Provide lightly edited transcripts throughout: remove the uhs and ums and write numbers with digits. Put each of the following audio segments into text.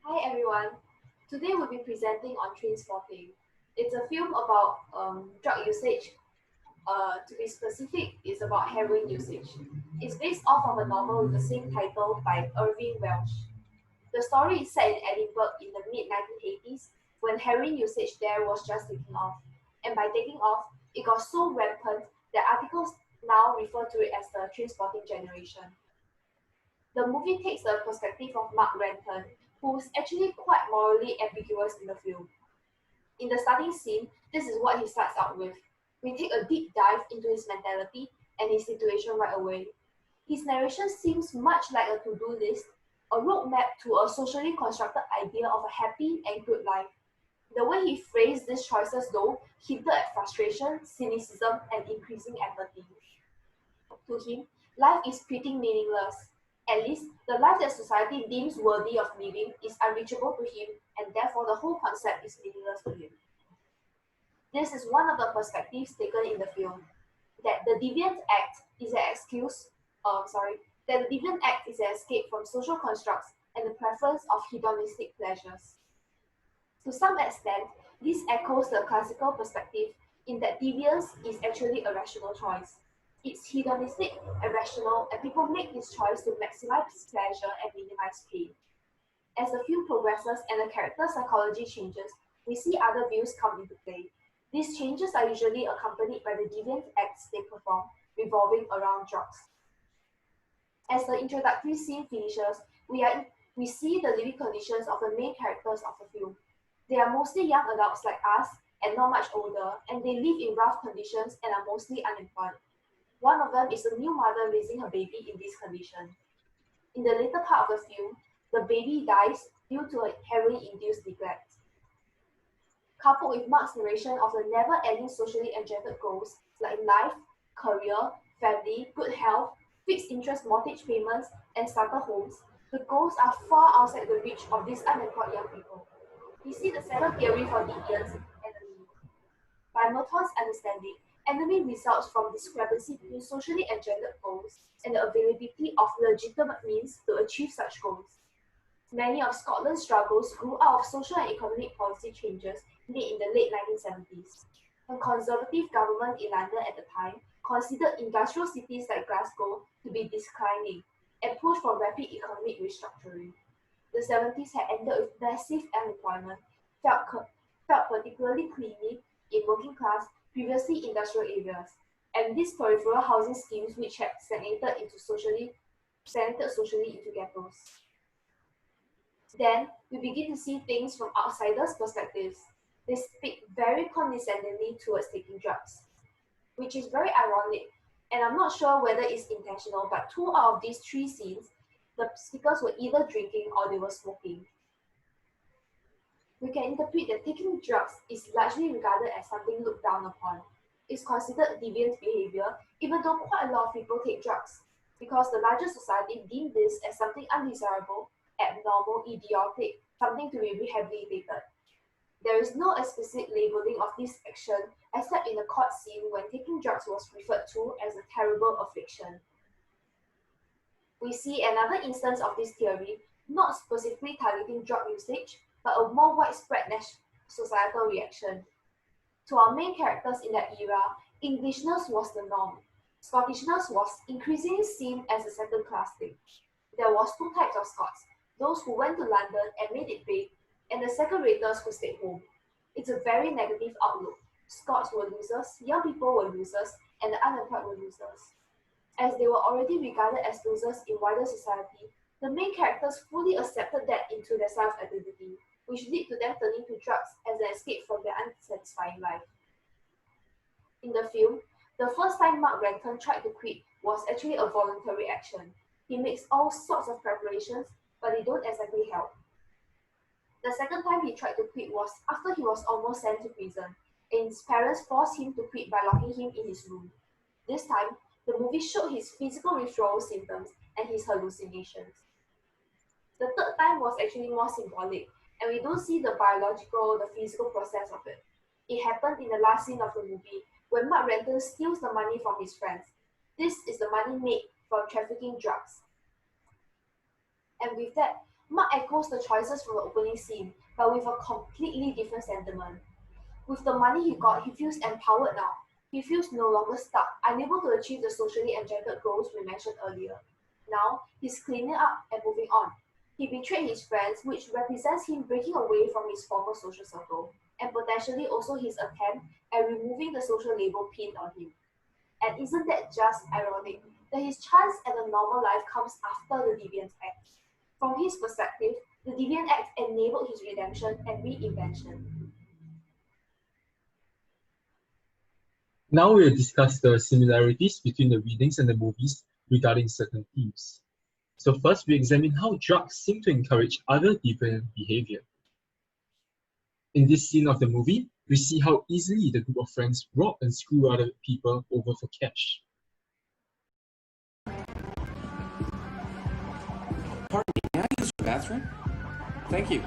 Hi everyone. Today we'll be presenting on Trainspotting. It's a film about drug usage. To be specific, it's about heroin usage. It's based off of a novel with the same title by Irving Welsh. The story is set in Edinburgh in the mid 1980s when heroin usage there was just taking off. And by taking off, it got so rampant that articles now refer to it as the Trainspotting generation. The movie takes the perspective of Mark Renton, who is actually quite morally ambiguous in the film. In the starting scene, this is what he starts out with. We take a deep dive into his mentality and his situation right away. His narration seems much like a to do list, a roadmap to a socially constructed idea of a happy and good life. The way he phrased these choices, though, hinted at frustration, cynicism, and increasing empathy. To him, life is pretty meaningless. At least, the life that society deems worthy of living is unreachable to him, and therefore the whole concept is meaningless to him. This is one of the perspectives taken in the film. That the deviant act is an excuse, sorry, that the deviant act is an escape from social constructs and the preference of hedonistic pleasures. To some extent, this echoes the classical perspective in that deviance is actually a rational choice. It's hedonistic and rational, and people make this choice to maximize pleasure and minimize pain. As the film progresses and the character psychology changes, we see other views come into play. These changes are usually accompanied by the deviant acts they perform, revolving around drugs. As the introductory scene finishes, we see the living conditions of the main characters of the film. They are mostly young adults like us and not much older, and they live in rough conditions and are mostly unemployed. One of them is a new mother raising her baby in this condition. In the later part of the film, the baby dies due to a heroin-induced neglect. Coupled with Mark's narration of the never-ending socially engendered goals like life, career, family, good health, fixed interest mortgage payments, and starter homes, the goals are far outside the reach of these unemployed young people. We see the second theory for deviance, enemy. By Merton's understanding, enemy results from discrepancy between socially engendered goals and the availability of legitimate means to achieve such goals. Many of Scotland's struggles grew out of social and economic policy changes made in the late 1970s. A conservative government in London at the time considered industrial cities like Glasgow to be declining and pushed for rapid economic restructuring. The 70s had ended with massive unemployment, felt, felt particularly cleanly in working class, previously industrial areas, and these peripheral housing schemes which had stagnated socially into ghettos. Then we begin to see things from outsiders' perspectives. They speak very condescendingly towards taking drugs, which is very ironic. And I'm not sure whether it's intentional, but two out of these three scenes, the speakers were either drinking or they were smoking. We can interpret that taking drugs is largely regarded as something looked down upon. It's considered deviant behavior, even though quite a lot of people take drugs, because the larger society deemed this as something undesirable, abnormal, idiotic, something to be rehabilitated. There is no explicit labeling of this action except in the court scene when taking drugs was referred to as a terrible affliction. We see another instance of this theory, not specifically targeting drug usage, but a more widespread societal reaction. To our main characters in that era, Englishness was the norm. Scottishness was increasingly seen as a second class thing. There was two types of Scots, those who went to London and made it big, and the second raters who stayed home. It's a very negative outlook. Scots were losers, young people were losers, and the unemployed were losers. As they were already regarded as losers in wider society, the main characters fully accepted that into their self-identity, which led to them turning to drugs as an escape from their unsatisfying life. In the film, the first time Mark Renton tried to quit was actually a voluntary action. He makes all sorts of preparations, but they don't exactly help. The second time he tried to quit was after he was almost sent to prison, and his parents forced him to quit by locking him in his room. This time, the movie showed his physical withdrawal symptoms and his hallucinations. The third time was actually more symbolic, and we don't see the biological, the physical process of it. It happened in the last scene of the movie when Mark Renton steals the money from his friends. This is the money made from trafficking drugs. And with that, Mark echoes the choices from the opening scene, but with a completely different sentiment. With the money he got, he feels empowered now. He feels no longer stuck, unable to achieve the socially enchanted goals we mentioned earlier. Now, he's cleaning up and moving on. He betrayed his friends, which represents him breaking away from his former social circle, and potentially also his attempt at removing the social label pinned on him. And isn't that just ironic that his chance at a normal life comes after the deviant act? From his perspective, the deviant act enabled his redemption and reinvention. Now we'll discuss the similarities between the readings and the movies regarding certain themes. So first, we examine how drugs seem to encourage other deviant behavior. In this scene of the movie, we see how easily the group of friends rob and screw other people over for cash. Pardon me, may I use the bathroom? Thank you.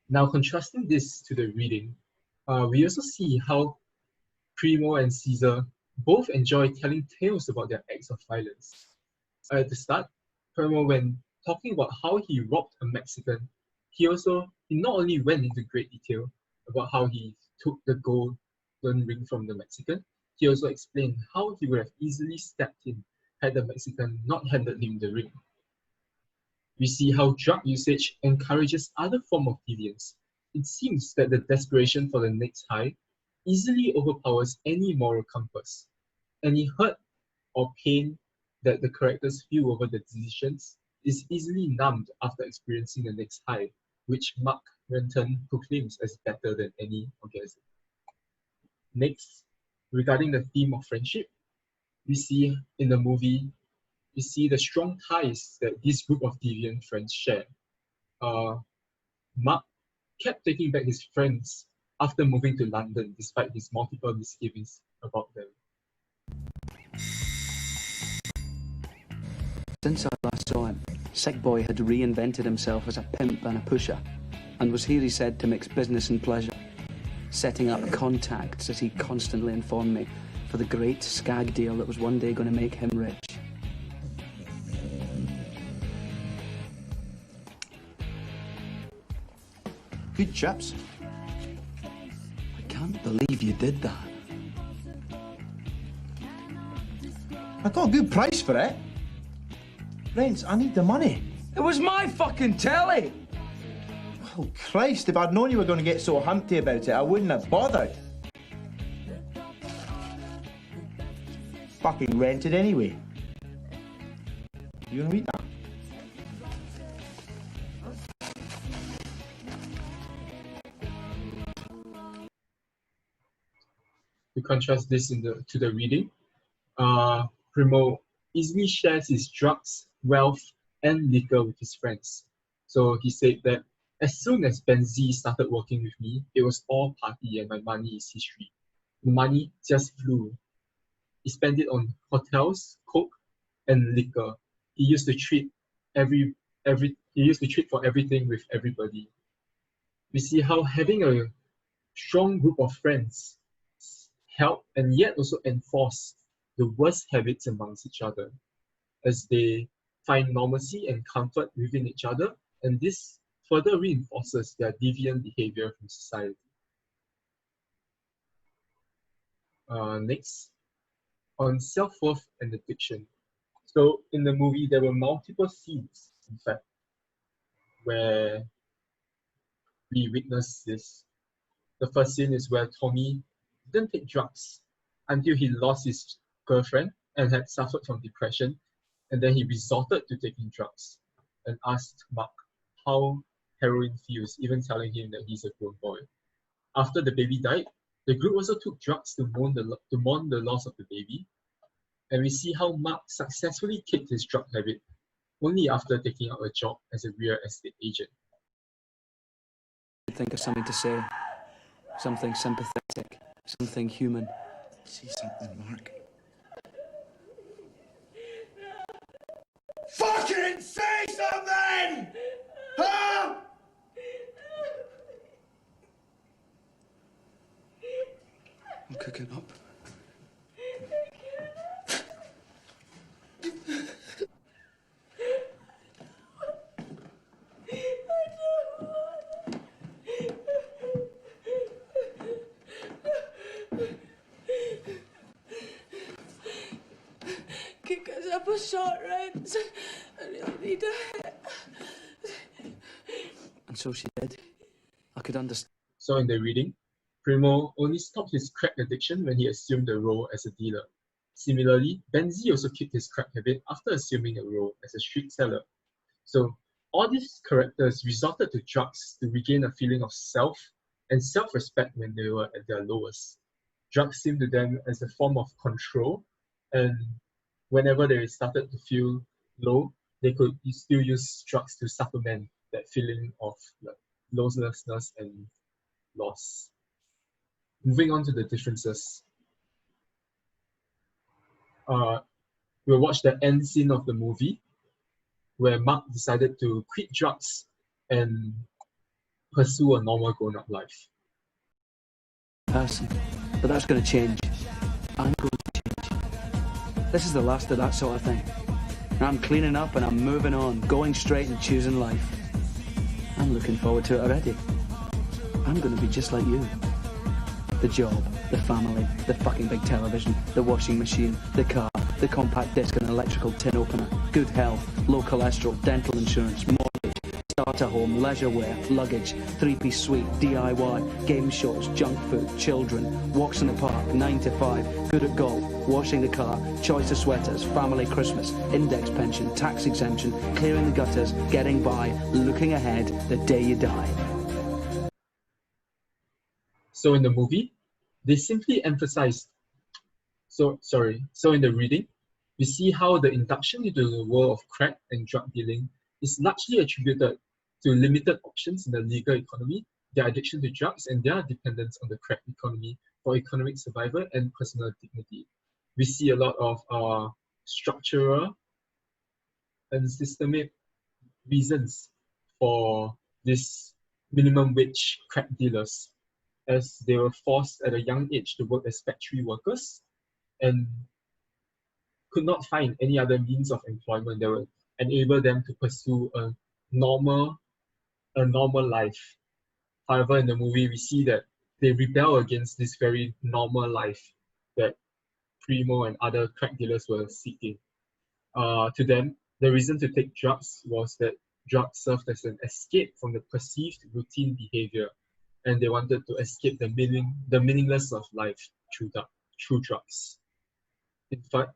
Now contrasting this to the reading, we also see how Primo and Caesar both enjoy telling tales about their acts of violence. At the start, Primo, when talking about how he robbed a Mexican, he not only went into great detail about how he took the golden ring from the Mexican, he also explained how he would have easily stabbed him had the Mexican not handed him the ring. We see how drug usage encourages other forms of deviance. It seems that the desperation for the next high easily overpowers any moral compass. Any hurt or pain that the characters feel over the decisions is easily numbed after experiencing the next high, which Mark Renton proclaims as better than any orgasm. Next, regarding the theme of friendship, we see in the movie, we see the strong ties that this group of deviant friends share. Mark kept taking back his friends after moving to London despite his multiple misgivings about them. Since I last saw him, Sick Boy had reinvented himself as a pimp and a pusher, and was here, he said, to mix business and pleasure, setting up contacts, as he constantly informed me, for the great skag deal that was one day going to make him rich. Good chips. I can't believe you did that. I got a good price for it. Rents, I need the money. It was my fucking telly! Oh, Christ, if I'd known you were going to get so humpty about it, I wouldn't have bothered. Fucking rented anyway. You gonna read that? To contrast this to the reading, Primo easily shares his drugs, wealth, and liquor with his friends. So he said that as soon as Benzi started working with me, it was all party and my money is history. The money just flew. He spent it on hotels, coke, and liquor. He used to treat for everything with everybody. We see how having a strong group of friends help and yet also enforce the worst habits amongst each other, as they find normalcy and comfort within each other, and this further reinforces their deviant behavior from society. Next, on self-worth and addiction. So in the movie, there were multiple scenes, in fact, where we witness this. The first scene is where Tommy didn't take drugs until he lost his girlfriend and had suffered from depression, and then he resorted to taking drugs and asked Mark how heroin feels, even telling him that he's a grown boy. After the baby died, the group also took drugs to mourn the loss of the baby, and we see how Mark successfully kicked his drug habit only after taking out a job as a real estate agent. Think of something to say. something sympathetic, something human. See something, Mark. Fucking say something! Huh? I'm cooking up. Kick us up a short rent. I really need a hit. And so she did. I could understand. So in the reading, Primo only stopped his crack addiction when he assumed a role as a dealer. Similarly, Benzi also kicked his crack habit after assuming a role as a street seller. So all these characters resorted to drugs to regain a feeling of self and self-respect when they were at their lowest. Drugs seemed to them as a form of control, and whenever they started to feel low, they could still use drugs to supplement that feeling of like, lostness and loss. Moving on to the differences. We'll watch the end scene of the movie where Mark decided to quit drugs and pursue a normal grown-up life. Person. But that's going to change. I'm going to change. This is the last of that sort of thing. I'm cleaning up and I'm moving on, going straight and choosing life. I'm looking forward to it already. I'm going to be just like you. The job, the family, the fucking big television, the washing machine, the car, the compact disc and electrical tin opener, good health, low cholesterol, dental insurance, mortgage, starter home, leisure wear, luggage, three-piece suite, DIY, game shows, junk food, children, walks in the park, 9 to 5, good at golf, washing the car, choice of sweaters, family Christmas, index pension, tax exemption, clearing the gutters, getting by, looking ahead, the day you die. So in the movie, they simply emphasized, so in the reading, we see how the induction into the world of crack and drug dealing is largely attributed to limited options in the legal economy, their addiction to drugs, and their dependence on the crack economy for economic survival and personal dignity. We see a lot of structural and systemic reasons for this minimum wage crack dealers, as they were forced at a young age to work as factory workers and could not find any other means of employment that would enable them to pursue a normal life. However, in the movie, we see that they rebel against this very normal life that Primo and other crack dealers were seeking. To them, the reason to take drugs was that drugs served as an escape from the perceived routine behavior, and they wanted to escape the meaningless of life through drugs. In fact,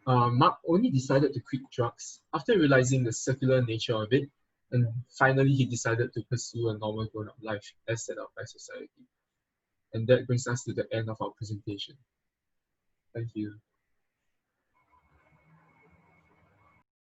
Mark only decided to quit drugs after realizing the circular nature of it, and finally he decided to pursue a normal grown-up life as set out by society. And that brings us to the end of our presentation. Thank you.